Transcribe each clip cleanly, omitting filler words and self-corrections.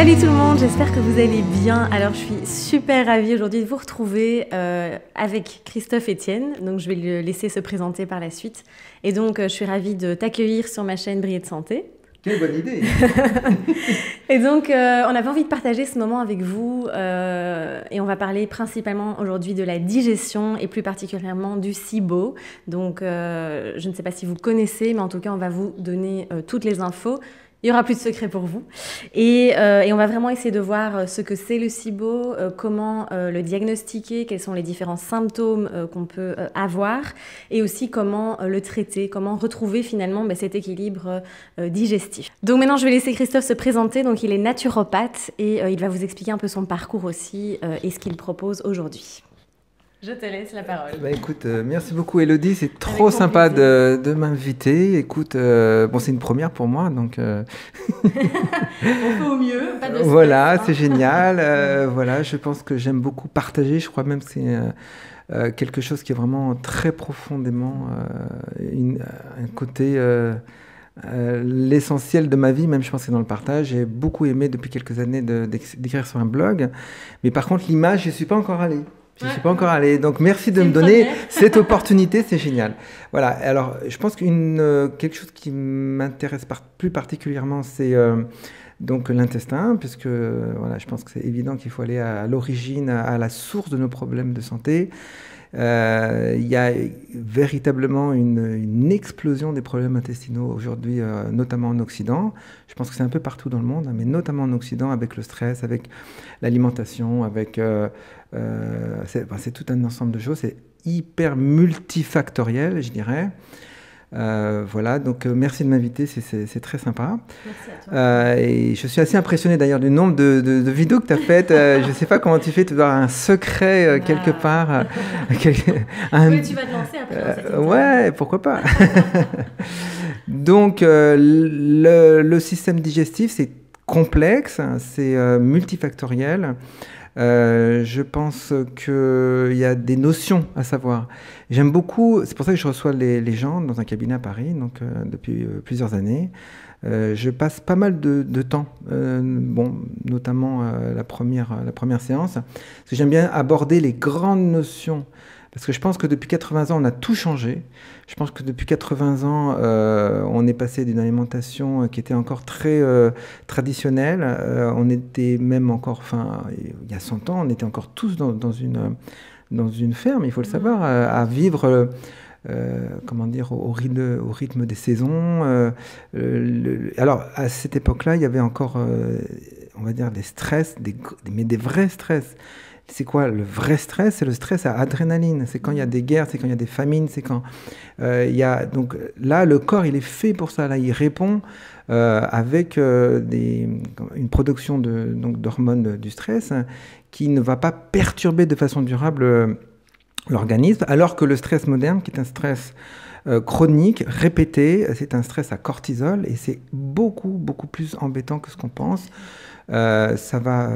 Salut tout le monde, j'espère que vous allez bien. Alors je suis super ravie aujourd'hui de vous retrouver avec Christophe Etienne. Donc je vais le laisser se présenter par la suite. Et donc je suis ravie de t'accueillir sur ma chaîne Briller de Santé. Quelle bonne idée. Et donc on avait envie de partager ce moment avec vous et on va parler principalement aujourd'hui de la digestion et plus particulièrement du SIBO. Donc je ne sais pas si vous connaissez, mais en tout cas on va vous donner toutes les infos. Il n'y aura plus de secret pour vous. Et on va vraiment essayer de voir ce que c'est le SIBO, comment le diagnostiquer, quels sont les différents symptômes qu'on peut avoir, et aussi comment le traiter, comment retrouver finalement cet équilibre digestif. Donc maintenant, je vais laisser Christophe se présenter. Donc il est naturopathe et il va vous expliquer un peu son parcours aussi et ce qu'il propose aujourd'hui. Je te laisse la parole. Écoute, merci beaucoup Elodie, c'est trop sympa de m'inviter. Écoute, bon, c'est une première pour moi, donc... On fait au mieux, pas de stress, voilà, c'est génial. Voilà, je pense que j'aime beaucoup partager, je crois même que c'est quelque chose qui est vraiment très profondément un côté... l'essentiel de ma vie, même je pense que c'est dans le partage. J'ai beaucoup aimé depuis quelques années d'écrire sur un blog, mais par contre l'image, je ne suis pas encore allé. Je ne suis pas encore allé, donc merci de me donner cette opportunité, c'est génial. Voilà, alors je pense quelque chose qui m'intéresse plus particulièrement, c'est donc l'intestin, puisque voilà, je pense que c'est évident qu'il faut aller à l'origine, à la source de nos problèmes de santé. Il y a véritablement une explosion des problèmes intestinaux aujourd'hui, notamment en Occident. Je pense que c'est un peu partout dans le monde, mais notamment en Occident, avec le stress, avec l'alimentation, avec... c'est tout un ensemble de choses. C'est hyper multifactoriel, je dirais. Voilà, donc merci de m'inviter, c'est très sympa. Merci à toi. Et je suis assez impressionné d'ailleurs du nombre de vidéos que tu as faites. Je ne sais pas comment tu fais, tu dois avoir un secret quelque part. Oui, tu vas te lancer après. Ouais, pourquoi pas. Donc le système digestif, c'est complexe, c'est multifactoriel. Je pense qu'il y a des notions à savoir. J'aime beaucoup, c'est pour ça que je reçois les gens dans un cabinet à Paris, donc depuis plusieurs années. Je passe pas mal de temps, bon, notamment la première séance, parce que j'aime bien aborder les grandes notions. Parce que je pense que depuis 80 ans, on a tout changé. Je pense que depuis 80 ans, on est passé d'une alimentation qui était encore très traditionnelle. On était même encore, enfin, il y a 100 ans, on était encore tous dans une ferme, il faut le savoir, à vivre... comment dire, au rythme des saisons. Alors, à cette époque-là, il y avait encore, on va dire, des stress, mais des vrais stress. C'est quoi le vrai stress? C'est le stress à adrénaline. C'est quand il y a des guerres, c'est quand il y a des famines, c'est quand il y a... Donc là, le corps, il est fait pour ça. Là, il répond avec une production d'hormones du stress qui ne va pas perturber de façon durable l'organisme, alors que le stress moderne, qui est un stress chronique, répété, c'est un stress à cortisol et c'est beaucoup, beaucoup plus embêtant que ce qu'on pense. Ça va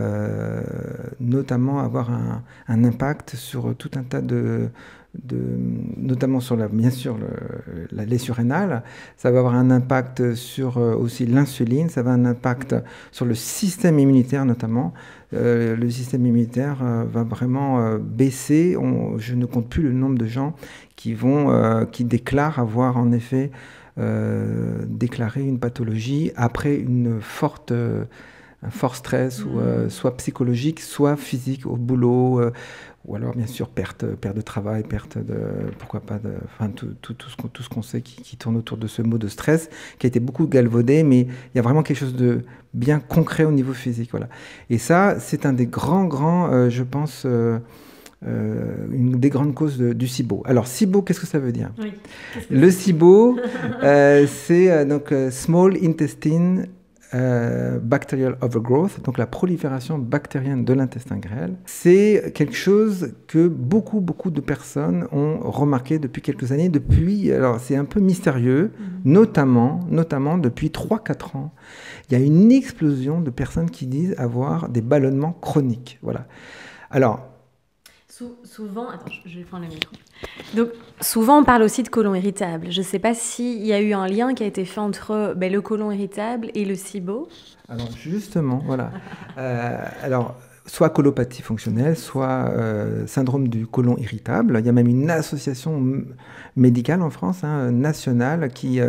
notamment avoir un impact sur tout un tas notamment sur bien sûr la lait surrénale, ça va avoir un impact sur aussi l'insuline, ça va avoir un impact sur le système immunitaire notamment. Le système immunitaire va vraiment baisser. Je ne compte plus le nombre de gens qui déclarent avoir en effet déclaré une pathologie après un fort stress, ou soit psychologique, soit physique au boulot, ou alors bien sûr perte de travail, pourquoi pas, tout ce qu'on sait qui tourne autour de ce mot de stress, qui a été beaucoup galvaudé, mais il y a vraiment quelque chose de bien concret au niveau physique. Voilà. Et ça, c'est un des grands, je pense, une des grandes causes du SIBO. Alors, SIBO, qu'est-ce que ça veut dire? Oui. Le SIBO, c'est donc Small Intestine Bacterial Overgrowth, donc la prolifération bactérienne de l'intestin grêle. C'est quelque chose que beaucoup de personnes ont remarqué depuis quelques années. Alors c'est un peu mystérieux, notamment depuis 3-4 ans. Il y a une explosion de personnes qui disent avoir des ballonnements chroniques. Voilà. Alors, Souvent, attends, je vais prendre le micro. Donc, souvent, on parle aussi de côlon irritable. Je ne sais pas s'il y a eu un lien qui a été fait entre le côlon irritable et le SIBO. Alors, justement, voilà. Alors, soit colopathie fonctionnelle, soit syndrome du côlon irritable. Il y a même une association médicale en France, nationale, qui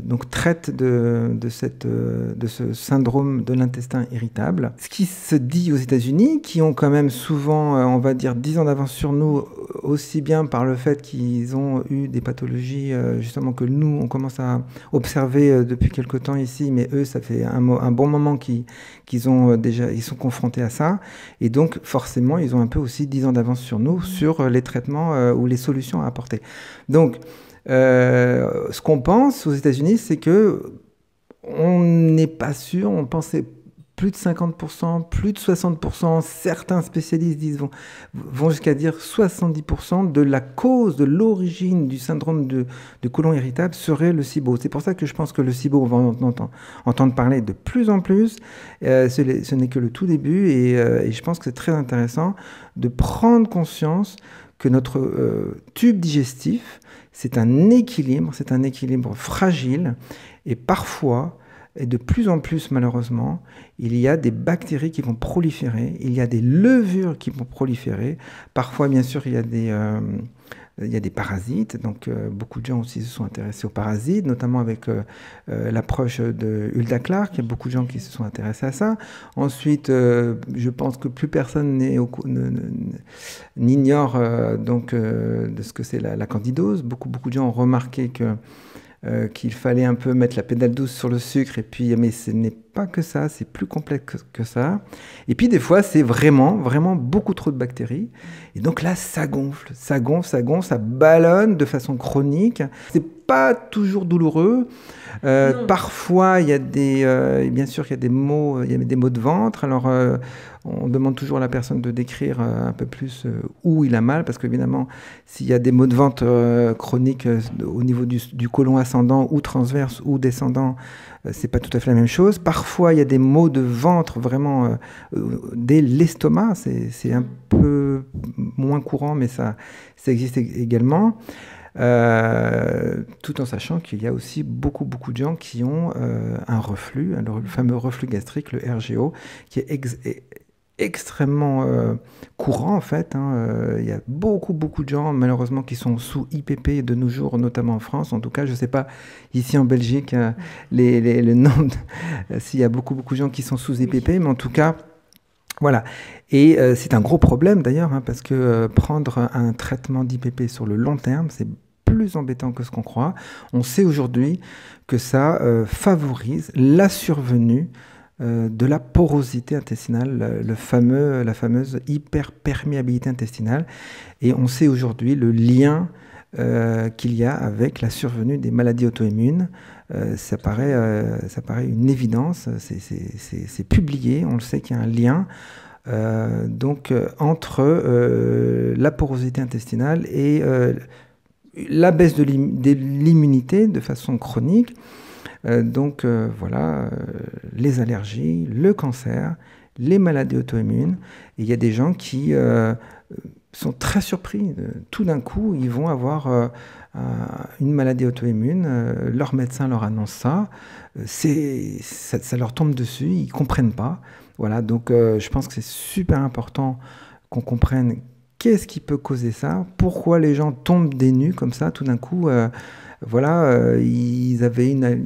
donc traite de ce syndrome de l'intestin irritable. Ce qui se dit aux États-Unis, qui ont quand même souvent, on va dire, 10 ans d'avance sur nous, aussi bien par le fait qu'ils ont eu des pathologies, justement, que nous, on commence à observer depuis quelque temps ici, mais eux, ça fait un bon moment qu'ils sont confrontés à ça. Et donc, forcément, ils ont un peu aussi 10 ans d'avance sur nous, sur les traitements ou les solutions à apporter. Donc, ce qu'on pense aux États-Unis, c'est que on n'est pas sûr, on pensait plus de 50%, plus de 60%, certains spécialistes vont jusqu'à dire 70% de la cause, de l'origine du syndrome de côlon irritable serait le SIBO. C'est pour ça que je pense que le SIBO, on va entendre parler de plus en plus. Ce n'est que le tout début et je pense que c'est très intéressant de prendre conscience que notre tube digestif, c'est un équilibre fragile et parfois, et de plus en plus malheureusement, il y a des bactéries qui vont proliférer, il y a des levures qui vont proliférer. Parfois, bien sûr, il y a des parasites, donc beaucoup de gens aussi se sont intéressés aux parasites, notamment avec l'approche de Hulda Clark, il y a beaucoup de gens qui se sont intéressés à ça. Ensuite, je pense que plus personne n'ignore de ce que c'est la candidose. Beaucoup de gens ont remarqué qu'il fallait un peu mettre la pédale douce sur le sucre, mais ce n'est pas que ça, c'est plus complexe que ça. Et puis des fois, c'est vraiment beaucoup trop de bactéries. Et donc là, ça gonfle, ça ballonne de façon chronique. C'est pas toujours douloureux. Parfois, il y a bien sûr, il y a des maux de ventre. Alors, on demande toujours à la personne de décrire un peu plus où il a mal, parce qu'évidemment, s'il y a des maux de ventre chroniques au niveau du côlon ascendant ou transverse ou descendant, c'est pas tout à fait la même chose. Parfois, il y a des maux de ventre vraiment dès l'estomac. C'est un peu moins courant, mais ça existe également. Tout en sachant qu'il y a aussi beaucoup de gens qui ont un reflux, le fameux reflux gastrique, le RGO, qui est extrêmement courant en fait. Il y a beaucoup de gens malheureusement qui sont sous IPP de nos jours, notamment en France. En tout cas, je ne sais pas ici en Belgique le nombre s'il y a beaucoup de gens qui sont sous IPP, mais en tout cas voilà. Et c'est un gros problème d'ailleurs, parce que prendre un traitement d'IPP sur le long terme, c'est plus embêtant que ce qu'on croit. On sait aujourd'hui que ça favorise la survenue de la porosité intestinale, la fameuse hyperperméabilité intestinale. Et on sait aujourd'hui le lien qu'il y a avec la survenue des maladies auto-immunes. Ça paraît une évidence, c'est publié, on le sait qu'il y a un lien entre la porosité intestinale et la baisse de l'immunité de façon chronique. Voilà, les allergies, le cancer, les maladies auto-immunes. Et il y a des gens qui sont très surpris. Tout d'un coup, ils vont avoir une maladie auto-immune. Leur médecin leur annonce ça. Ça leur tombe dessus. Ils ne comprennent pas. Voilà, donc je pense que c'est super important qu'on comprenne qu'est-ce qui peut causer ça, pourquoi les gens tombent des nues comme ça, tout d'un coup. Ils avaient une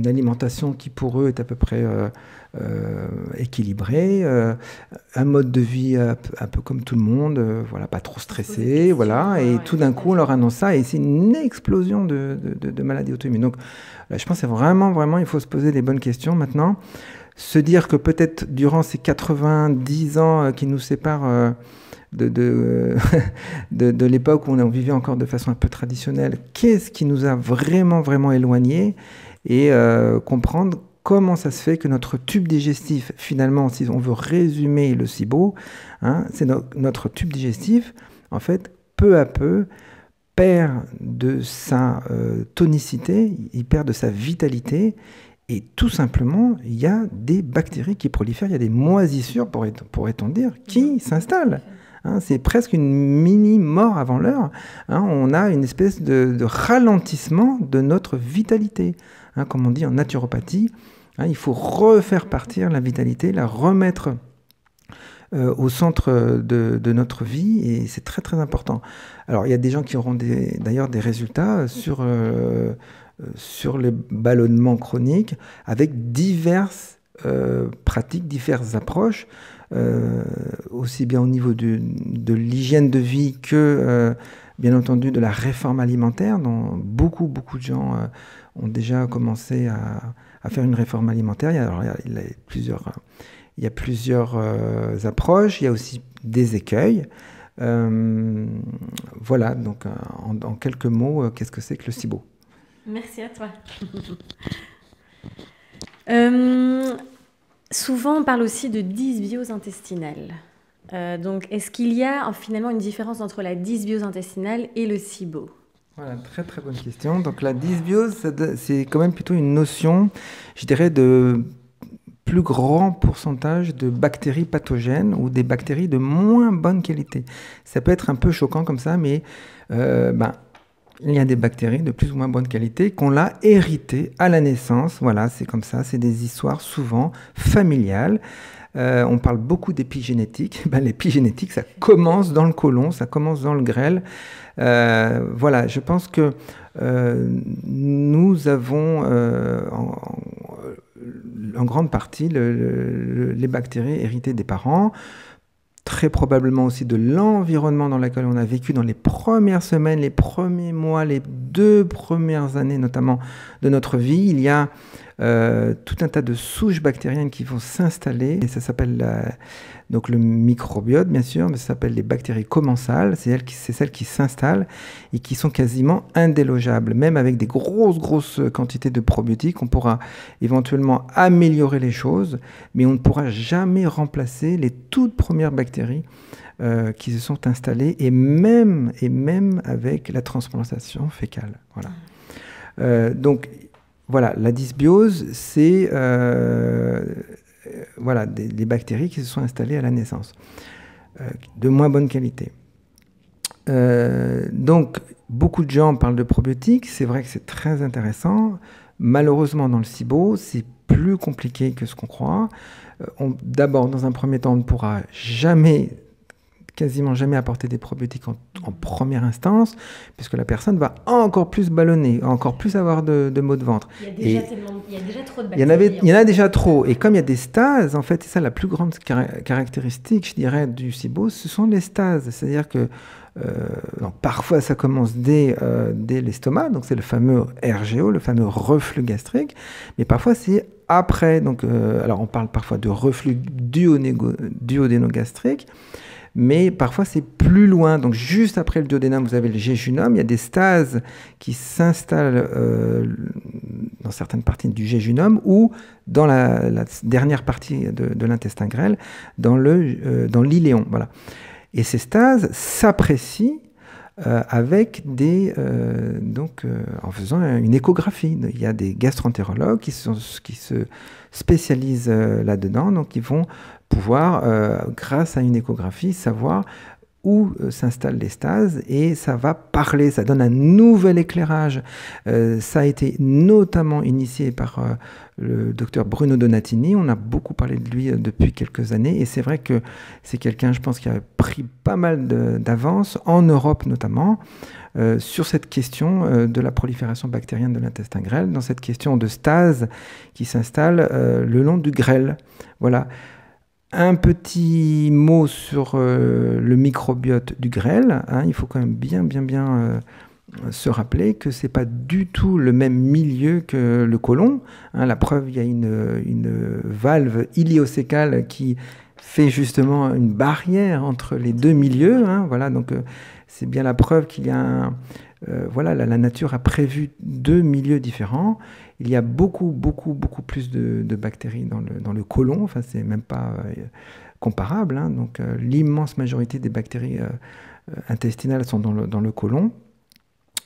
alimentation qui pour eux est à peu près équilibrée, un mode de vie un peu comme tout le monde, pas trop stressé, voilà, et tout d'un coup on leur annonce ça et c'est une explosion de maladies auto-immunes. Donc je pense que c'est vraiment, il faut se poser les bonnes questions maintenant, se dire que peut-être durant ces 90 ans qui nous séparent de l'époque où on vivait encore de façon un peu traditionnelle, qu'est-ce qui nous a vraiment éloignés et comprendre comment ça se fait que notre tube digestif, finalement, si on veut résumer le SIBO, c'est notre tube digestif, en fait, peu à peu, perd de sa tonicité, il perd de sa vitalité Et tout simplement, il y a des bactéries qui prolifèrent, il y a des moisissures, pourrait-on dire, qui s'installent. Hein, c'est presque une mini-mort avant l'heure. Hein, on a une espèce de ralentissement de notre vitalité. Hein, comme on dit en naturopathie, hein, il faut refaire partir la vitalité, la remettre au centre de notre vie, et c'est très très important. Alors il y a des gens qui auront d'ailleurs des résultats sur les ballonnements chroniques avec diverses pratiques, diverses approches, aussi bien au niveau de l'hygiène de vie que bien entendu de la réforme alimentaire, dont beaucoup de gens ont déjà commencé à faire une réforme alimentaire. Il y a plusieurs approches, il y a aussi des écueils. Voilà, donc en quelques mots, qu'est-ce que c'est que le SIBO? Merci à toi. Souvent, on parle aussi de dysbiose intestinale. Donc, est-ce qu'il y a finalement une différence entre la dysbiose intestinale et le SIBO? Voilà, très très bonne question. Donc la dysbiose, c'est quand même plutôt une notion, je dirais, de plus grand pourcentage de bactéries pathogènes ou des bactéries de moins bonne qualité. Ça peut être un peu choquant comme ça, mais il y a des bactéries de plus ou moins bonne qualité qu'on l'a héritées à la naissance. Voilà, c'est comme ça, c'est des histoires souvent familiales. On parle beaucoup d'épigénétique. L'épigénétique, ça commence dans le côlon, ça commence dans le grêle. Voilà, je pense que nous avons en grande partie les bactéries héritées des parents, très probablement aussi de l'environnement dans lequel on a vécu dans les premières semaines, les premiers mois, les 2 premières années notamment de notre vie. Il y a tout un tas de souches bactériennes qui vont s'installer, et ça s'appelle donc le microbiote, bien sûr, mais ça s'appelle les bactéries commensales. C'est celles qui s'installent et qui sont quasiment indélogeables. Même avec des grosses quantités de probiotiques, on pourra éventuellement améliorer les choses, mais on ne pourra jamais remplacer les toutes premières bactéries qui se sont installées, et même avec la transplantation fécale. Voilà. Donc, voilà, la dysbiose, c'est des bactéries qui se sont installées à la naissance, de moins bonne qualité. Donc, beaucoup de gens parlent de probiotiques, c'est vrai que c'est très intéressant. Malheureusement, dans le SIBO, c'est plus compliqué que ce qu'on croit. D'abord, dans un premier temps, on ne pourra quasiment jamais apporter des probiotiques en première instance, puisque la personne va encore plus ballonner, encore plus avoir de maux de ventre. Il y a déjà trop de bactéries. Il y en a déjà trop. Et comme il y a des stases, en fait, c'est ça la plus grande caractéristique, je dirais, du SIBO, ce sont les stases. C'est-à-dire que parfois, ça commence dès l'estomac, donc c'est le fameux RGO, le fameux reflux gastrique, mais parfois c'est après. Donc, alors on parle parfois de reflux duodénogastrique, mais parfois c'est plus loin. Donc juste après le duodénum, vous avez le jéjunum. Il y a des stases qui s'installent dans certaines parties du jéjunum ou dans la dernière partie de l'intestin grêle, dans l'iléon. Voilà. Et ces stases s'apprécient avec en faisant une échographie. Il y a des gastroentérologues qui se spécialisent là-dedans, donc ils vont pouvoir, grâce à une échographie, savoir où s'installent les stases, et ça va parler, ça donne un nouvel éclairage. Ça a été notamment initié par le docteur Bruno Donatini. On a beaucoup parlé de lui depuis quelques années, et c'est vrai que c'est quelqu'un, je pense, qui a pris pas mal d'avance, en Europe notamment, sur cette question de la prolifération bactérienne de l'intestin grêle, dans cette question de stase qui s'installe le long du grêle. Voilà. Un petit mot sur le microbiote du grêle. Hein. Il faut quand même bien se rappeler que ce n'est pas du tout le même milieu que le côlon. Hein. La preuve, il y a une valve iléocécale qui fait justement une barrière entre les deux milieux. Hein. Voilà, donc c'est bien la preuve qu'il y a la nature a prévu 2 milieux différents. Il y a beaucoup plus de bactéries dans le côlon. Enfin, c'est même pas comparable. Hein. Donc, l'immense majorité des bactéries intestinales sont dans le côlon.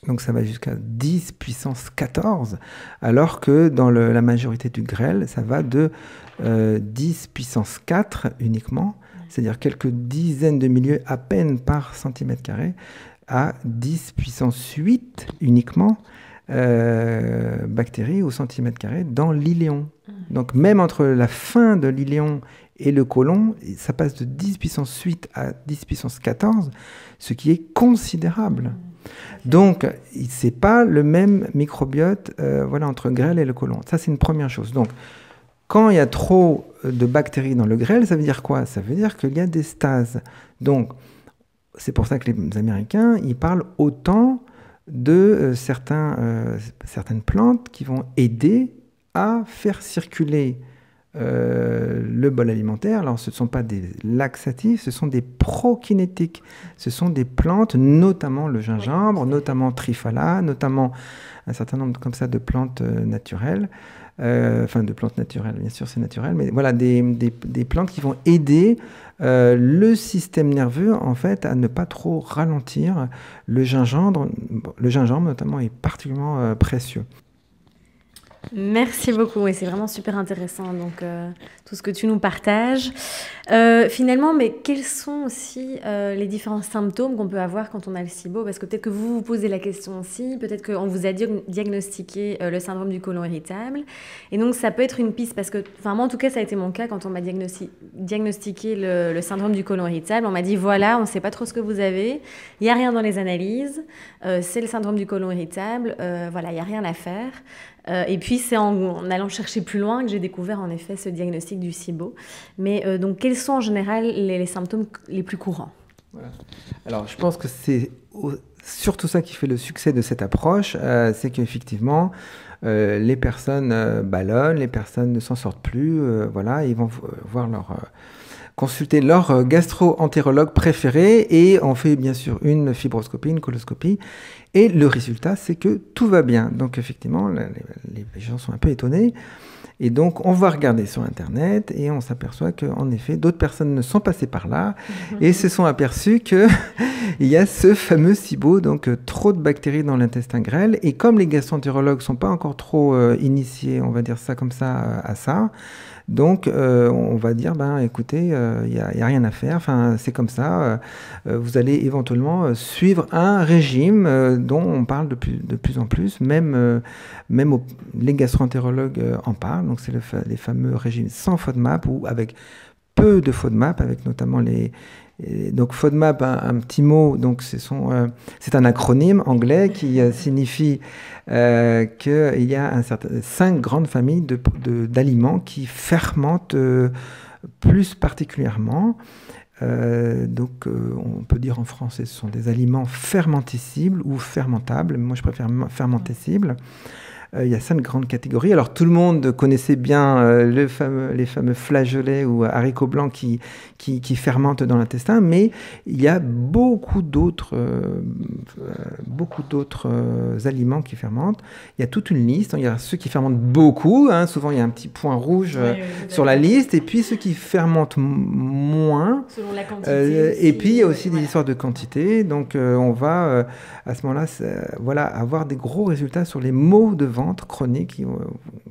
Donc ça va jusqu'à 10 puissance 14, alors que dans la majorité du grêle, ça va de 10 puissance 4 uniquement, c'est-à-dire quelques dizaines de milieux à peine par centimètre carré, à 10 puissance 8 uniquement bactéries au centimètre carré dans l'iléon. Donc même entre la fin de l'iléon et le côlon, ça passe de 10 puissance 8 à 10 puissance 14, ce qui est considérable. Donc, ce n'est pas le même microbiote voilà, entre grêle et le côlon. Ça, c'est une première chose. Donc, quand il y a trop de bactéries dans le grêle, ça veut dire quoi? Ça veut dire qu'il y a des stases. Donc, c'est pour ça que les Américains, ils parlent autant de certaines plantes qui vont aider à faire circuler le bol alimentaire. Alors, ce ne sont pas des laxatifs, ce sont des prokinétiques. Ce sont des plantes, notamment le gingembre, notamment Triphala, notamment un certain nombre comme ça de plantes naturelles. Enfin, de plantes naturelles, bien sûr, c'est naturel, mais voilà, des plantes qui vont aider le système nerveux, en fait, à ne pas trop ralentir. Le gingembre notamment, est particulièrement précieux. Merci beaucoup, et c'est vraiment super intéressant, donc tout ce que tu nous partages. Finalement, mais quels sont aussi les différents symptômes qu'on peut avoir quand on a le SIBO? Parce que peut-être que vous vous posez la question aussi, peut-être qu'on vous a diagnostiqué le syndrome du côlon irritable, et donc ça peut être une piste, parce que, enfin moi en tout cas ça a été mon cas quand on m'a diagnostiqué le syndrome du côlon irritable. On m'a dit voilà, on ne sait pas trop ce que vous avez, il n'y a rien dans les analyses, c'est le syndrome du côlon irritable, voilà, il n'y a rien à faire. Et puis, c'est en allant chercher plus loin que j'ai découvert en effet ce diagnostic du SIBO. Mais donc, quels sont en général les symptômes les plus courants? Voilà. Alors, je pense que c'est surtout ça qui fait le succès de cette approche, c'est qu'effectivement, les personnes ballonnent, les personnes ne s'en sortent plus, voilà, ils vont voir consulter leur gastro-entérologue préféré et on fait bien sûr une fibroscopie, une coloscopie et le résultat c'est que tout va bien. Donc effectivement les gens sont un peu étonnés et donc on va regarder sur internet et on s'aperçoit qu'en effet d'autres personnes ne sont passées par là et se sont aperçues qu'il y a ce fameux SIBO, donc trop de bactéries dans l'intestin grêle, et comme les gastro-entérologues ne sont pas encore trop initiés, on va dire ça comme ça, à ça, donc, on va dire, ben, écoutez, il n'y a rien à faire, enfin, c'est comme ça, vous allez éventuellement suivre un régime dont on parle de plus en plus, même les gastro-entérologues en parlent, donc c'est les fameux régimes sans FODMAP ou avec peu de FODMAP, avec notamment donc FODMAP, un petit mot, donc c'est un acronyme anglais qui signifie qu'il y a 5 grandes familles d'aliments qui fermentent plus particulièrement. Donc on peut dire en français ce sont des aliments fermentescibles ou fermentables, mais moi je préfère fermentescibles. Il y a 5 grandes catégories. Alors tout le monde connaissait bien les fameux flageolets ou haricots blancs qui fermentent dans l'intestin, mais il y a beaucoup d'autres aliments qui fermentent. Il y a toute une liste. Il y a ceux qui fermentent beaucoup, hein, souvent il y a un petit point rouge sur la liste, et puis ceux qui fermentent moins. Selon la quantité. Et puis il y a aussi des histoires de quantité. Donc on va à ce moment-là voilà, avoir des gros résultats sur les maux de ventre chroniques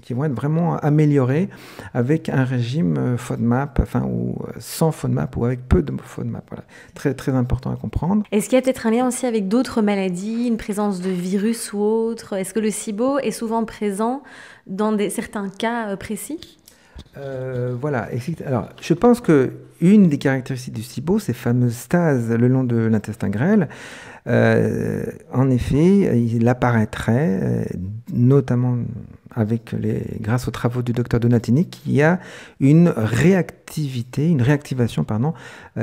qui vont être vraiment améliorés avec un régime FODMAP, enfin, ou sans FODMAP ou avec peu de FODMAP. Voilà. Très, très important à comprendre. Est-ce qu'il y a peut-être un lien aussi avec d'autres maladies, une présence de virus ou autre? Est-ce que le SIBO est souvent présent dans certains cas précis? Voilà. Alors, je pense qu'une des caractéristiques du SIBO, ces fameuses stases le long de l'intestin grêle, en effet, il apparaîtrait, notamment grâce aux travaux du docteur Donatini, qu'il y a une réactivation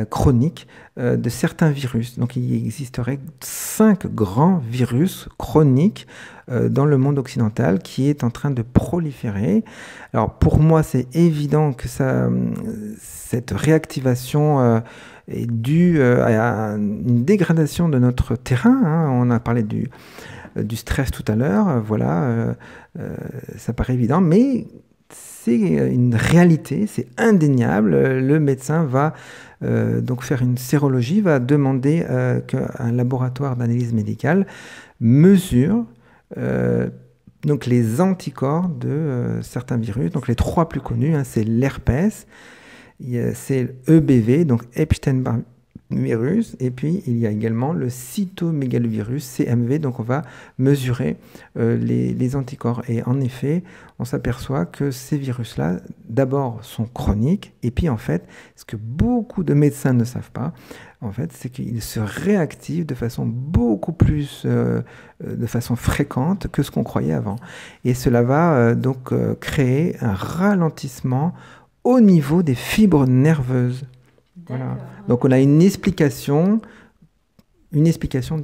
chronique de certains virus. Donc il existerait 5 grands virus chroniques dans le monde occidental qui est en train de proliférer. Alors pour moi, c'est évident que cette réactivation est due à une dégradation de notre terrain, hein. On a parlé du stress tout à l'heure, voilà, ça paraît évident, mais c'est une réalité, c'est indéniable. Le médecin va donc faire une sérologie, va demander qu'un laboratoire d'analyse médicale mesure donc les anticorps de certains virus. Donc les 3 plus connus, hein, c'est l'herpès, c'est l'EBV, donc Epstein-Barr virus, et puis il y a également le cytomégalovirus, CMV, donc on va mesurer les anticorps. Et en effet, on s'aperçoit que ces virus-là, d'abord, sont chroniques, et puis en fait, ce que beaucoup de médecins ne savent pas, en fait, c'est qu'ils se réactivent de façon beaucoup plus, de façon fréquente que ce qu'on croyait avant. Et cela va donc créer un ralentissement au niveau des fibres nerveuses. Voilà. Donc on a une explication du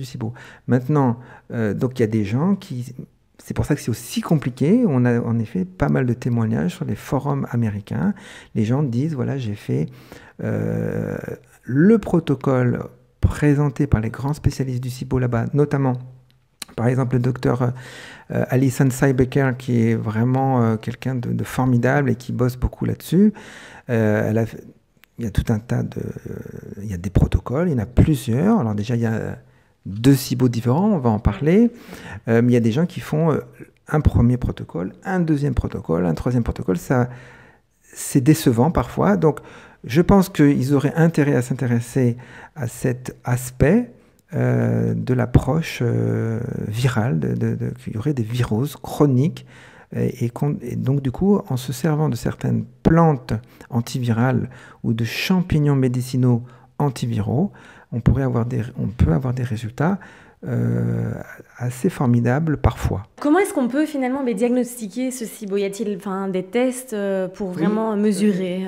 SIBO. Maintenant, donc il y a des gens qui... C'est pour ça que c'est aussi compliqué. On a en effet pas mal de témoignages sur les forums américains. Les gens disent, voilà, j'ai fait le protocole présenté par les grands spécialistes du SIBO là-bas, notamment, par exemple, le docteur Alison Cybecker, qui est vraiment quelqu'un de formidable et qui bosse beaucoup là-dessus. Il y a tout un tas de... il y a des protocoles, il y en a plusieurs. Alors déjà, il y a 2 SIBO différents, on va en parler. Mais il y a des gens qui font un premier protocole, un deuxième protocole, un troisième protocole. Ça, c'est décevant parfois. Donc, je pense qu'ils auraient intérêt à s'intéresser à cet aspect de l'approche virale, qu'il y aurait des viroses chroniques. Et donc, du coup, en se servant de certaines plantes antivirales ou de champignons médicinaux antiviraux, on peut avoir des résultats assez formidables parfois. Comment est-ce qu'on peut finalement diagnostiquer ce SIBO? Y a-t-il des tests pour vraiment mesurer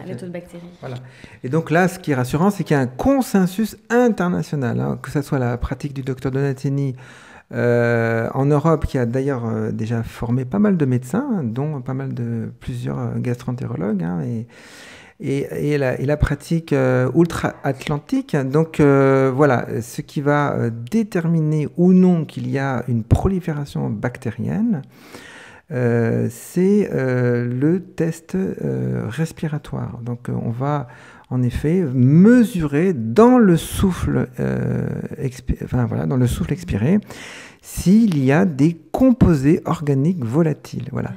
le taux de bactéries? Voilà. Et donc là, ce qui est rassurant, c'est qu'il y a un consensus international, hein, que ce soit la pratique du docteur Donatini en Europe, qui a d'ailleurs déjà formé pas mal de médecins, dont plusieurs gastroentérologues, hein, et la pratique ultra-atlantique. Donc voilà, ce qui va déterminer ou non qu'il y a une prolifération bactérienne, c'est le test respiratoire. Donc on va en effet mesurer dans le souffle, dans le souffle expiré, s'il y a des composés organiques volatiles. Voilà.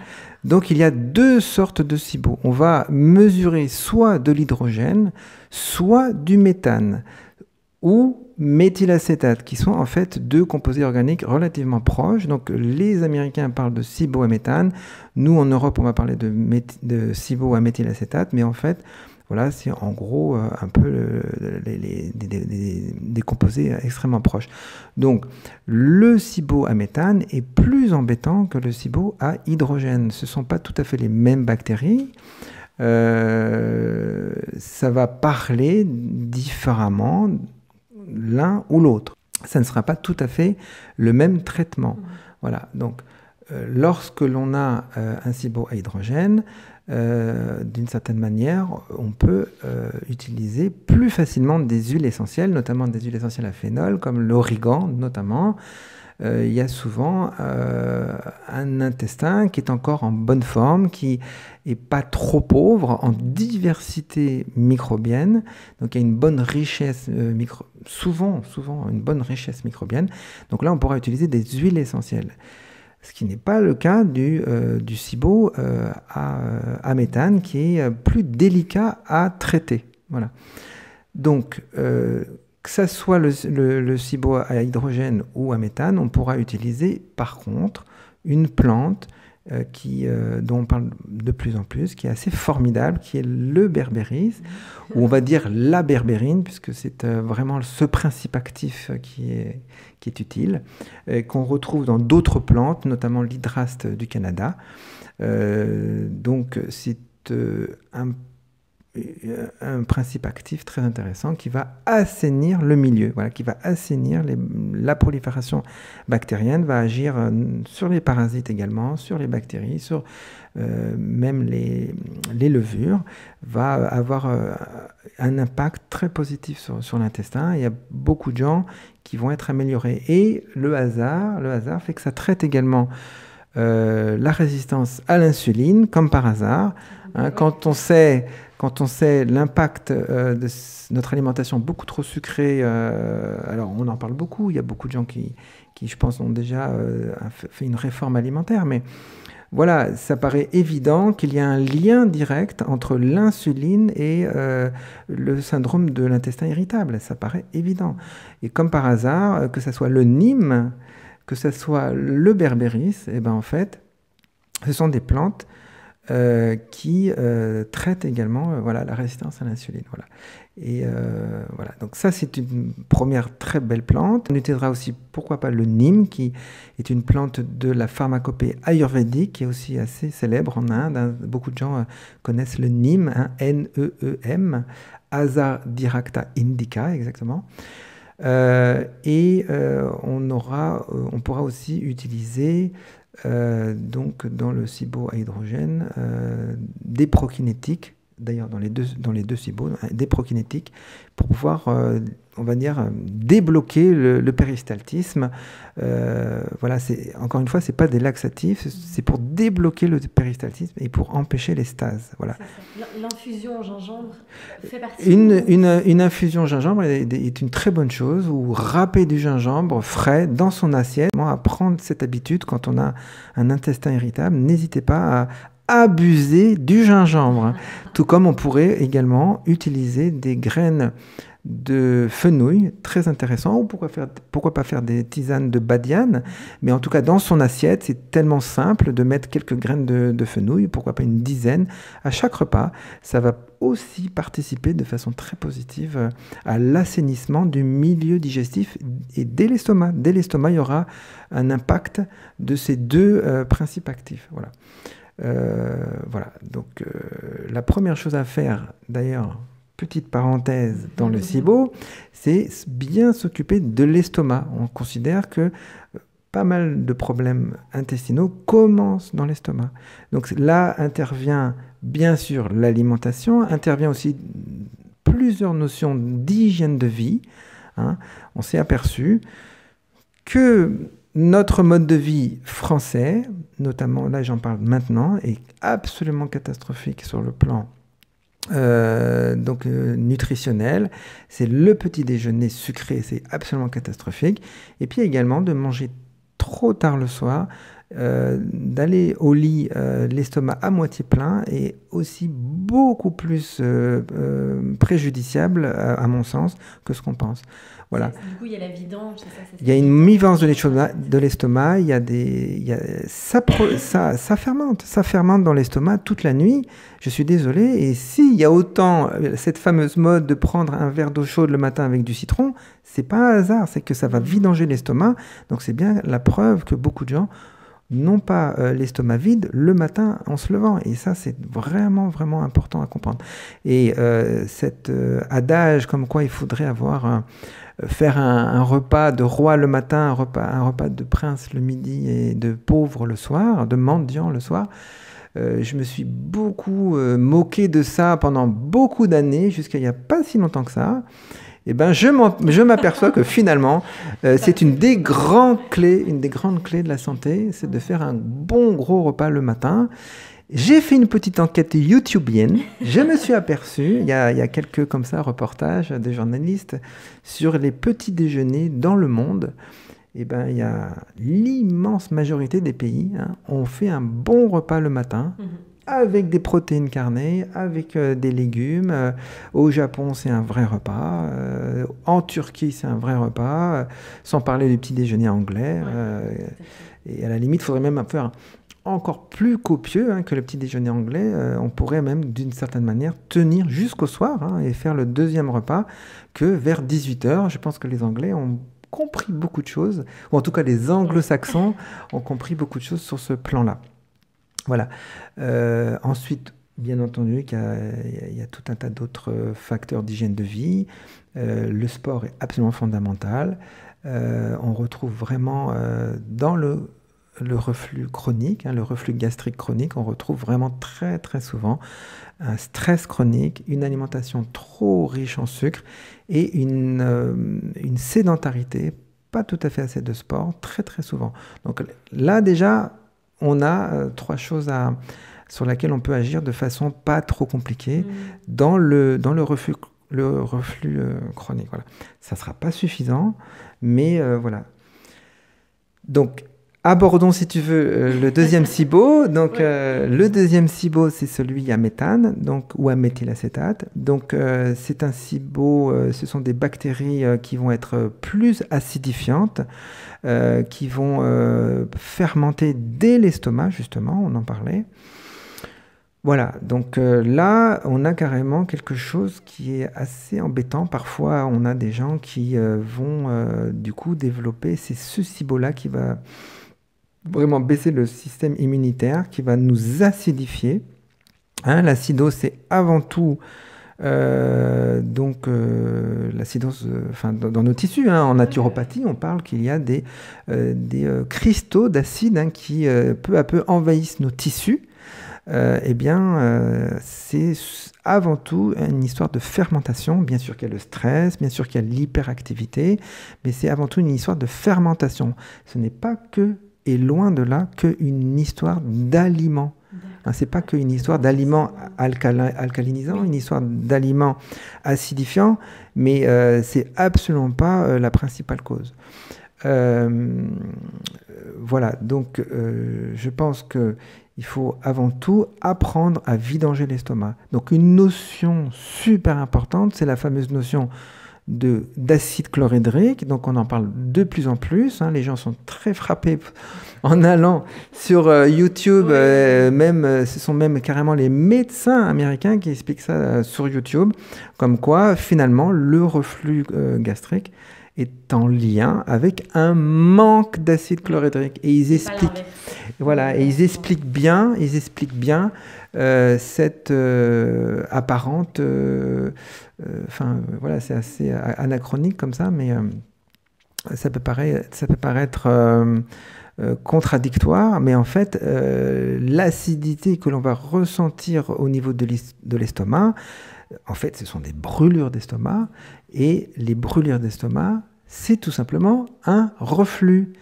Donc il y a 2 sortes de SIBO. On va mesurer soit de l'hydrogène, soit du méthane, ou méthylacétate, qui sont en fait 2 composés organiques relativement proches. Donc les Américains parlent de SIBO à méthane. Nous, en Europe, on va parler de SIBO à méthylacétate, mais en fait, voilà, c'est en gros un peu des composés extrêmement proches. Donc, le SIBO à méthane est plus embêtant que le SIBO à hydrogène. Ce ne sont pas tout à fait les mêmes bactéries. Ça va parler différemment l'un ou l'autre. Ça ne sera pas tout à fait le même traitement. Voilà. Donc, lorsque l'on a un SIBO à hydrogène, d'une certaine manière, on peut utiliser plus facilement des huiles essentielles, notamment des huiles essentielles à phénol, comme l'origan notamment. Il y a souvent un intestin qui est encore en bonne forme, qui n'est pas trop pauvre en diversité microbienne. Donc il y a une bonne richesse, souvent une bonne richesse microbienne. Donc là, on pourra utiliser des huiles essentielles. Ce qui n'est pas le cas du SIBO à méthane, qui est plus délicat à traiter. Voilà. Donc, que ce soit le SIBO à hydrogène ou à méthane, on pourra utiliser par contre une plante dont on parle de plus en plus, qui est assez formidable, qui est le berbéris, ou on va dire la berbérine, puisque c'est vraiment ce principe actif qui est utile, qu'on retrouve dans d'autres plantes, notamment l'hydraste du Canada. Donc c'est un principe actif très intéressant qui va assainir le milieu, voilà, qui va assainir la prolifération bactérienne, va agir sur les parasites également, sur les bactéries, sur même les levures, va avoir un impact très positif sur l'intestin. Il y a beaucoup de gens qui vont être améliorés. Et le hasard fait que ça traite également la résistance à l'insuline, comme par hasard. Hein, quand on sait l'impact de notre alimentation beaucoup trop sucrée, alors on en parle beaucoup, il y a beaucoup de gens qui je pense, ont déjà fait une réforme alimentaire, mais voilà, ça paraît évident qu'il y a un lien direct entre l'insuline et le syndrome de l'intestin irritable. Ça paraît évident. Et comme par hasard, que ce soit le Nîmes, que ce soit le Berbéris, et ben en fait, ce sont des plantes qui traitent également voilà, la résistance à l'insuline. Voilà. Et voilà, donc ça c'est une première très belle plante. On utilisera aussi, pourquoi pas, le Neem, qui est une plante de la pharmacopée ayurvédique, qui est aussi assez célèbre en Inde. Hein. Beaucoup de gens connaissent le Neem, hein, N-E-E-M, Azadirachta indica exactement. On pourra aussi utiliser donc dans le SIBO à hydrogène des prokinétiques, d'ailleurs dans les deux SIBO, des prokinétiques pour pouvoir, on va dire, débloquer le péristaltisme. Voilà, encore une fois, c'est pas des laxatifs, c'est pour débloquer le péristaltisme et pour empêcher les stases. Voilà. L'infusion au gingembre fait partie. Une infusion au gingembre est une très bonne chose, ou râper du gingembre frais dans son assiette. À prendre cette habitude quand on a un intestin irritable, n'hésitez pas à abuser du gingembre. Tout comme on pourrait également utiliser des graines de fenouil, très intéressant, ou pourquoi pas faire des tisanes de badiane, mais en tout cas dans son assiette, c'est tellement simple de mettre quelques graines de fenouil, pourquoi pas une dizaine à chaque repas. Ça va aussi participer de façon très positive à l'assainissement du milieu digestif et dès l'estomac. Dès l'estomac, il y aura un impact de ces deux principes actifs. Voilà. Voilà, donc la première chose à faire, d'ailleurs, petite parenthèse dans le SIBO, c'est bien s'occuper de l'estomac. On considère que pas mal de problèmes intestinaux commencent dans l'estomac. Donc là intervient bien sûr l'alimentation, intervient aussi plusieurs notions d'hygiène de vie. Hein. On s'est aperçu que notre mode de vie français, notamment, là j'en parle maintenant, est absolument catastrophique sur le plan nutritionnel. C'est le petit déjeuner sucré, c'est absolument catastrophique. Et puis également de manger trop tard le soir, d'aller au lit l'estomac à moitié plein est aussi beaucoup plus préjudiciable, à mon sens, que ce qu'on pense. Voilà. Du coup, il y a la vidange, c'est ça, il y a une mi-vence de l'estomac, ça fermente dans l'estomac toute la nuit, je suis désolé, et s'il y a autant cette fameuse mode de prendre un verre d'eau chaude le matin avec du citron, c'est pas un hasard, c'est que ça va vidanger l'estomac, donc c'est bien la preuve que beaucoup de gens n'ont pas l'estomac vide le matin en se levant. Et ça, c'est vraiment, vraiment important à comprendre. Et cet adage comme quoi il faudrait faire un repas de roi le matin, un repas de prince le midi et de pauvre le soir, de mendiant le soir, je me suis beaucoup moqué de ça pendant beaucoup d'années, jusqu'à il n'y a pas si longtemps que ça. Eh ben, je m'aperçois que finalement, c'est une des grandes clés de la santé, c'est de faire un bon gros repas le matin. J'ai fait une petite enquête youtubienne. Je me suis aperçu, il y a quelques comme ça reportages de journalistes sur les petits déjeuners dans le monde. Eh ben, il y a l'immense majorité des pays, hein, on fait un bon repas le matin. Avec des protéines carnées, avec des légumes. Au Japon, c'est un vrai repas. En Turquie, c'est un vrai repas. Sans parler du petit déjeuner anglais. Et à la limite, il faudrait même faire encore plus copieux que le petit déjeuner anglais. On pourrait même, d'une certaine manière, tenir jusqu'au soir et faire le deuxième repas que vers 18h. Je pense que les Anglais ont compris beaucoup de choses, ou en tout cas les Anglo-Saxons ont compris beaucoup de choses sur ce plan-là. Voilà. Ensuite, bien entendu, il y a tout un tas d'autres facteurs d'hygiène de vie. Le sport est absolument fondamental. On retrouve vraiment dans le reflux chronique, le reflux gastrique chronique, on retrouve vraiment très très souvent un stress chronique, une alimentation trop riche en sucre et une sédentarité, pas tout à fait assez de sport, très très souvent. Donc là déjà, on a trois choses sur lesquelles on peut agir de façon pas trop compliquée dans le reflux, chronique. Voilà. Ça ne sera pas suffisant, mais voilà. Donc, abordons, si tu veux, le deuxième SIBO. Donc, le deuxième SIBO, c'est celui à méthane, donc, ou à méthylacétate. Donc, c'est un SIBO, ce sont des bactéries qui vont être plus acidifiantes, qui vont fermenter dès l'estomac, justement, on en parlait. Voilà, donc là, on a carrément quelque chose qui est assez embêtant. Parfois, on a des gens qui vont, du coup, développer, c'est ce SIBO-là qui va vraiment baisser le système immunitaire, qui va nous acidifier. Hein, l'acidose, c'est avant tout l'acidose, dans nos tissus. Hein, en naturopathie, on parle qu'il y a des cristaux d'acide qui peu à peu envahissent nos tissus. C'est avant tout une histoire de fermentation. Bien sûr qu'il y a le stress, bien sûr qu'il y a l'hyperactivité, mais c'est avant tout une histoire de fermentation. Ce n'est pas que, et loin de là, qu'une histoire d'aliments. Hein, c'est pas qu'une histoire d'aliments alcalinisants, une histoire d'aliments acidifiants, mais c'est absolument pas la principale cause. Voilà, donc je pense qu'il faut avant tout apprendre à vidanger l'estomac. Donc une notion super importante, c'est la fameuse notion d'acide chlorhydrique. Donc on en parle de plus en plus. Hein, les gens sont très frappés en allant sur YouTube. Ce sont même carrément les médecins américains qui expliquent ça sur YouTube. Comme quoi, finalement, le reflux gastrique est en lien avec un manque d'acide chlorhydrique. Et ils expliquent, bien cette apparente... c'est assez anachronique comme ça, mais ça peut paraître contradictoire, mais en fait, l'acidité que l'on va ressentir au niveau de l'estomac, en fait, ce sont des brûlures d'estomac, et les brûlures d'estomac, c'est tout simplement un reflux.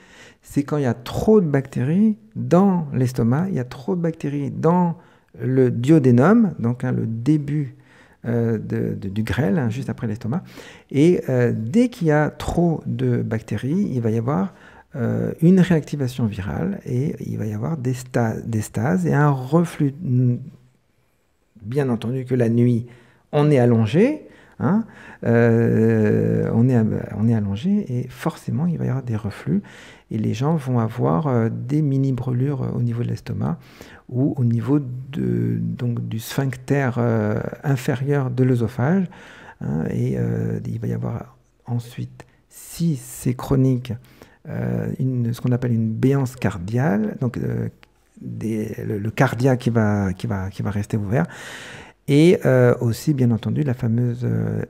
C'est quand il y a trop de bactéries dans l'estomac, il y a trop de bactéries dans le duodénum, donc le début du grêle, juste après l'estomac. Et dès qu'il y a trop de bactéries, il va y avoir une réactivation virale et il va y avoir des stases et un reflux. Bien entendu que la nuit, on est allongé, hein, on est allongé et forcément il va y avoir des reflux et les gens vont avoir des mini brûlures au niveau de l'estomac ou au niveau du sphincter inférieur de l'œsophage, hein, et il va y avoir ensuite, si c'est chronique, ce qu'on appelle une béance cardiaque, donc le cardia qui va rester ouvert. Et aussi, bien entendu, la fameuse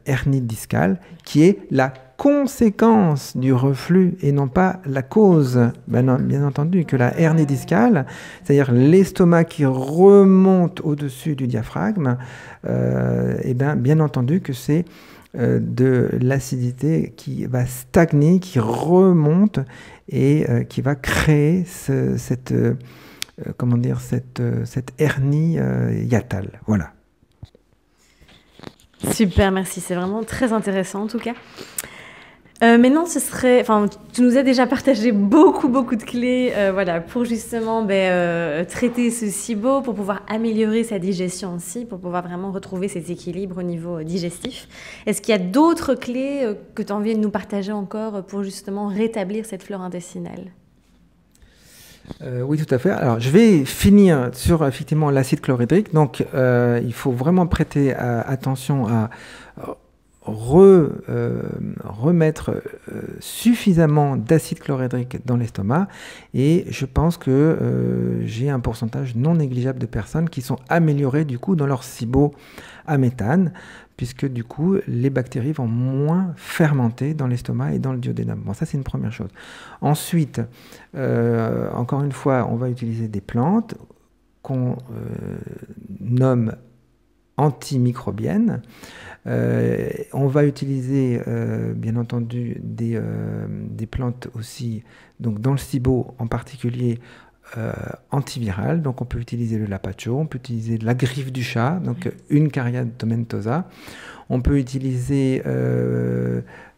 hernie discale, qui est la conséquence du reflux et non pas la cause. Bien entendu que la hernie discale, c'est-à-dire l'estomac qui remonte au-dessus du diaphragme, bien entendu que c'est de l'acidité qui va stagner, qui remonte et qui va créer cette hernie hiatale. Voilà. Super, merci. C'est vraiment très intéressant en tout cas. Maintenant, tu nous as déjà partagé beaucoup de clés pour justement traiter ce SIBO, pour pouvoir améliorer sa digestion aussi, pour pouvoir vraiment retrouver cet équilibre au niveau digestif. Est-ce qu'il y a d'autres clés que tu as envie de nous partager encore pour justement rétablir cette flore intestinale ? Oui, tout à fait. Alors, je vais finir sur effectivement l'acide chlorhydrique. Donc, il faut vraiment prêter attention à remettre suffisamment d'acide chlorhydrique dans l'estomac. Et je pense que j'ai un pourcentage non négligeable de personnes qui sont améliorées du coup dans leur SIBO à méthane, puisque du coup, les bactéries vont moins fermenter dans l'estomac et dans le duodénum. Bon, ça, c'est une première chose. Ensuite, encore une fois, on va utiliser des plantes qu'on nomme antimicrobiennes. On va utiliser, bien entendu, des plantes aussi, donc dans le SIBO en particulier, antivirale. Donc on peut utiliser le Lapacho, on peut utiliser la griffe du chat, donc une Cariade tomentosa. On peut utiliser,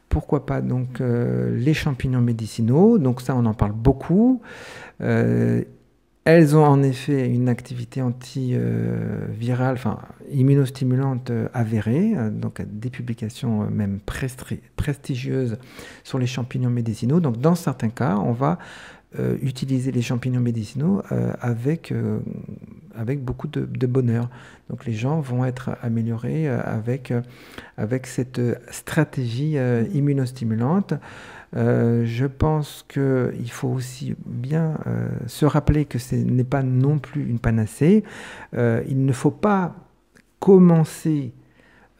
pourquoi pas, donc, les champignons médicinaux. Donc ça, on en parle beaucoup. Elles ont en effet une activité antivirale, enfin immunostimulante avérée, donc des publications même prestigieuses sur les champignons médicinaux. Donc dans certains cas, on va utiliser les champignons médicinaux avec beaucoup de bonheur. Donc les gens vont être améliorés avec cette stratégie immunostimulante. Je pense qu'il faut aussi bien se rappeler que ce n'est pas non plus une panacée. Il ne faut pas commencer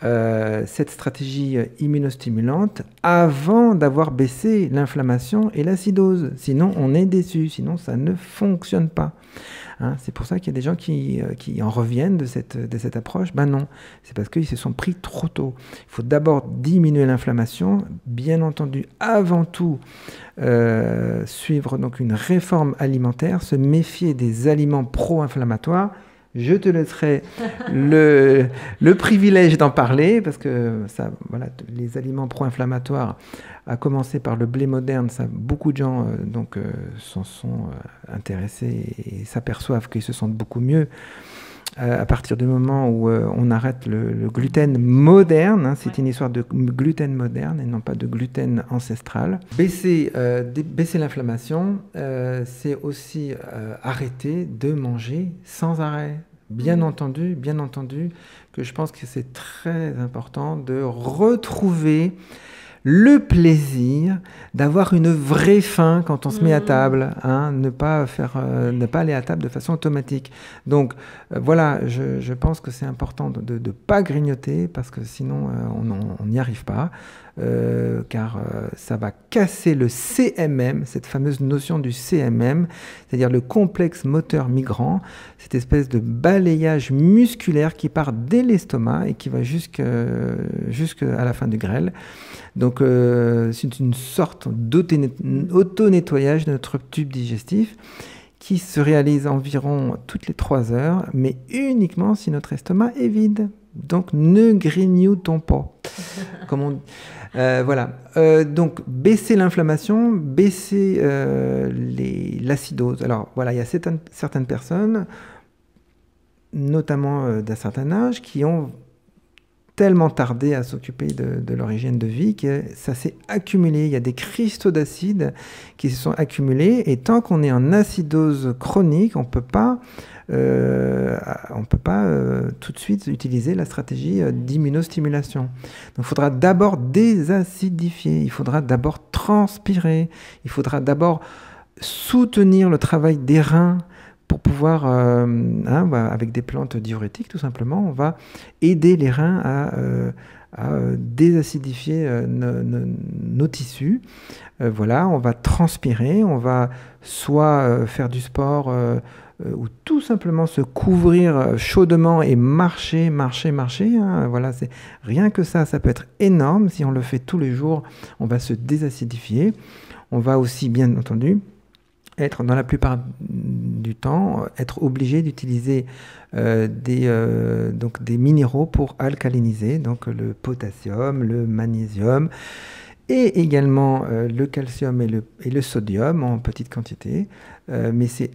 cette stratégie immunostimulante avant d'avoir baissé l'inflammation et l'acidose. Sinon, on est déçu, sinon ça ne fonctionne pas. Hein, c'est pour ça qu'il y a des gens qui en reviennent de cette approche. Ben non, c'est parce qu'ils se sont pris trop tôt. Il faut d'abord diminuer l'inflammation, bien entendu, avant tout, suivre donc une réforme alimentaire, se méfier des aliments pro-inflammatoires. Je te laisserai le privilège d'en parler, parce que ça, voilà, les aliments pro-inflammatoires, à commencer par le blé moderne, ça, beaucoup de gens s'en sont intéressés et s'aperçoivent qu'ils se sentent beaucoup mieux à partir du moment où on arrête le gluten moderne. Hein, c'est une histoire de gluten moderne et non pas de gluten ancestral. Baisser l'inflammation, c'est aussi arrêter de manger sans arrêt. Bien entendu que je pense que c'est très important de retrouver le plaisir d'avoir une vraie faim quand on se met à table, hein, ne pas aller à table de façon automatique. Donc voilà, je pense que c'est important de ne pas grignoter, parce que sinon on n'y arrive pas, car ça va casser le CMM, cette fameuse notion du CMM, c'est-à-dire le complexe moteur migrant, cette espèce de balayage musculaire qui part dès l'estomac et qui va jusqu'à la fin du grêle. Donc c'est une sorte d'auto-nettoyage de notre tube digestif qui se réalise environ toutes les 3 heures, mais uniquement si notre estomac est vide. Donc ne grignotons pas. Voilà. Donc baisser l'inflammation, baisser l'acidose. Alors voilà, il y a certaines personnes, notamment d'un certain âge, qui ont tellement tardé à s'occuper de leur hygiène de vie que ça s'est accumulé. Il y a des cristaux d'acide qui se sont accumulés, et tant qu'on est en acidose chronique, on peut pas tout de suite utiliser la stratégie d'immunostimulation. Donc il faudra d'abord désacidifier, il faudra d'abord transpirer, il faudra d'abord soutenir le travail des reins, pour pouvoir, avec des plantes diurétiques tout simplement, on va aider les reins à désacidifier nos tissus. Voilà, on va transpirer, on va soit faire du sport ou tout simplement se couvrir chaudement et marcher. Hein. Voilà, c'est rien que ça peut être énorme. Si on le fait tous les jours, on va se désacidifier. On va aussi, bien entendu, être dans la plupart du temps, être obligé d'utiliser des minéraux pour alcaliniser, donc le potassium, le magnésium, et également le calcium et le sodium en petite quantité, mais c'est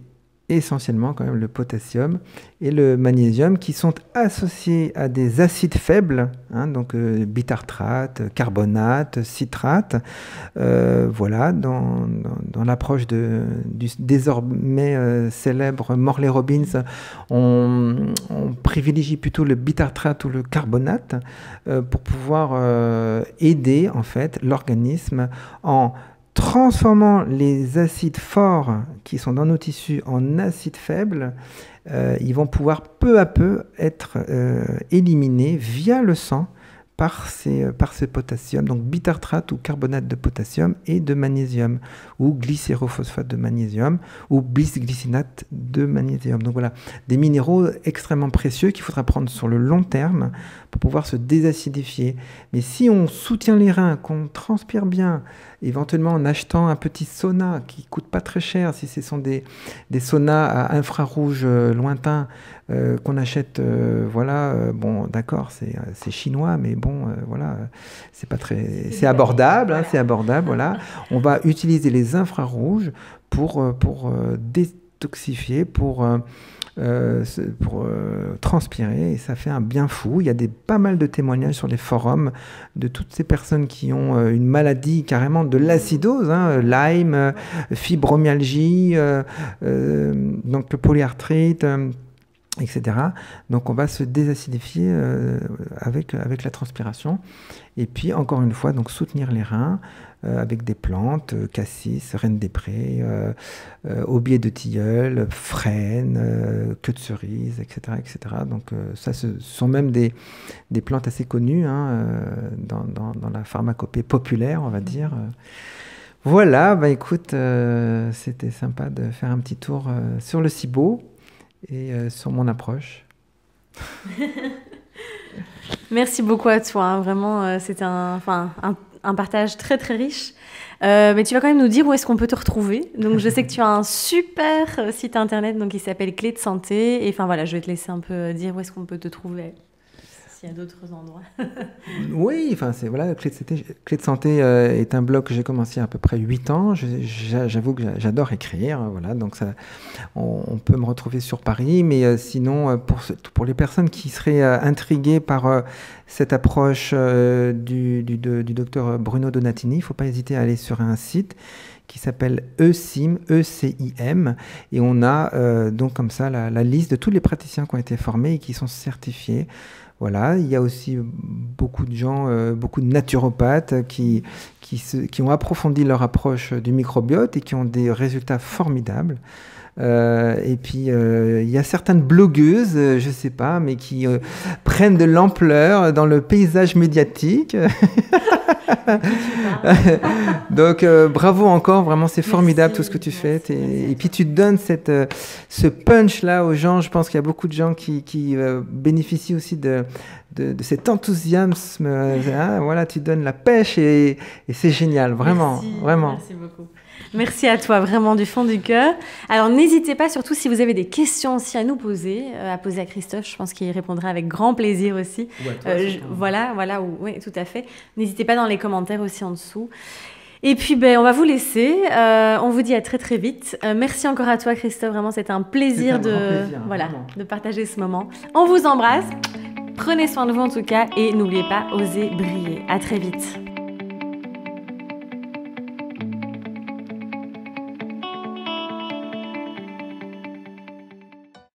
essentiellement quand même le potassium et le magnésium qui sont associés à des acides faibles, hein, donc bitartrate, carbonate, citrate. Voilà, dans l'approche du désormais célèbre Morley Robbins, on privilégie plutôt le bitartrate ou le carbonate pour pouvoir aider en fait l'organisme en transformant les acides forts qui sont dans nos tissus en acides faibles. Ils vont pouvoir peu à peu être éliminés via le sang par ces potassiums, donc bitartrate ou carbonate de potassium et de magnésium, ou glycérophosphate de magnésium, ou bisglycinate de magnésium. Donc voilà, des minéraux extrêmement précieux qu'il faudra prendre sur le long terme pour pouvoir se désacidifier. Mais si on soutient les reins, qu'on transpire bien, éventuellement en achetant un petit sauna qui ne coûte pas très cher, si ce sont des saunas à infrarouge lointain qu'on achète, bon d'accord, c'est chinois, mais bon, voilà, c'est pas très, c'est abordable, hein, c'est abordable, voilà. On va utiliser les infrarouges pour détoxifier, pour transpirer, et ça fait un bien fou. Il y a pas mal de témoignages sur les forums de toutes ces personnes qui ont une maladie carrément de l'acidose, hein, Lyme, fibromyalgie, donc polyarthrite, etc. Donc on va se désacidifier avec la transpiration. Et puis encore une fois, donc soutenir les reins avec des plantes, cassis, reine des prés, aubier de tilleul, frêne, queue de cerise, etc. etc. Donc ça, ce sont même des plantes assez connues, hein, dans la pharmacopée populaire, on va dire. Voilà, bah écoute, c'était sympa de faire un petit tour sur le SIBO et sur mon approche. Merci beaucoup à toi, hein. Vraiment, c'était un partage très très riche. Mais tu vas quand même nous dire où est-ce qu'on peut te retrouver. Donc je sais que tu as un super site internet donc, qui s'appelle Clé de Santé. Et enfin voilà, je vais te laisser un peu dire où est-ce qu'on peut te trouver. S'il y a d'autres endroits. Oui, enfin, voilà, Clé de Santé est un blog que j'ai commencé il y a à peu près 8 ans. J'avoue que j'adore écrire, voilà, donc ça, on peut me retrouver sur Paris, mais sinon, pour les personnes qui seraient intriguées par cette approche du docteur Bruno Donatini, il ne faut pas hésiter à aller sur un site qui s'appelle ECIM, E-C-I-M, et on a donc comme ça la liste de tous les praticiens qui ont été formés et qui sont certifiés. Voilà, il y a aussi beaucoup de gens, beaucoup de naturopathes qui ont approfondi leur approche du microbiote et qui ont des résultats formidables. Et puis, il y a certaines blogueuses, je ne sais pas, mais qui prennent de l'ampleur dans le paysage médiatique. Donc bravo encore, vraiment c'est formidable. Merci, tout ce que tu fais et puis tu donnes ce punch là aux gens. Je pense qu'il y a beaucoup de gens qui bénéficient aussi de cet enthousiasme, hein, voilà, tu donnes la pêche et c'est génial, vraiment. Merci beaucoup. Merci à toi, vraiment du fond du cœur. Alors n'hésitez pas, surtout si vous avez des questions aussi à nous poser, à poser à Christophe, je pense qu'il répondra avec grand plaisir aussi. Voilà, oui, tout à fait. N'hésitez pas dans les commentaires aussi en dessous. Et puis, on va vous laisser. On vous dit à très très vite. Merci encore à toi, Christophe. Vraiment, c'était un plaisir, de partager ce moment. On vous embrasse. Prenez soin de vous en tout cas et n'oubliez pas, osez briller. À très vite.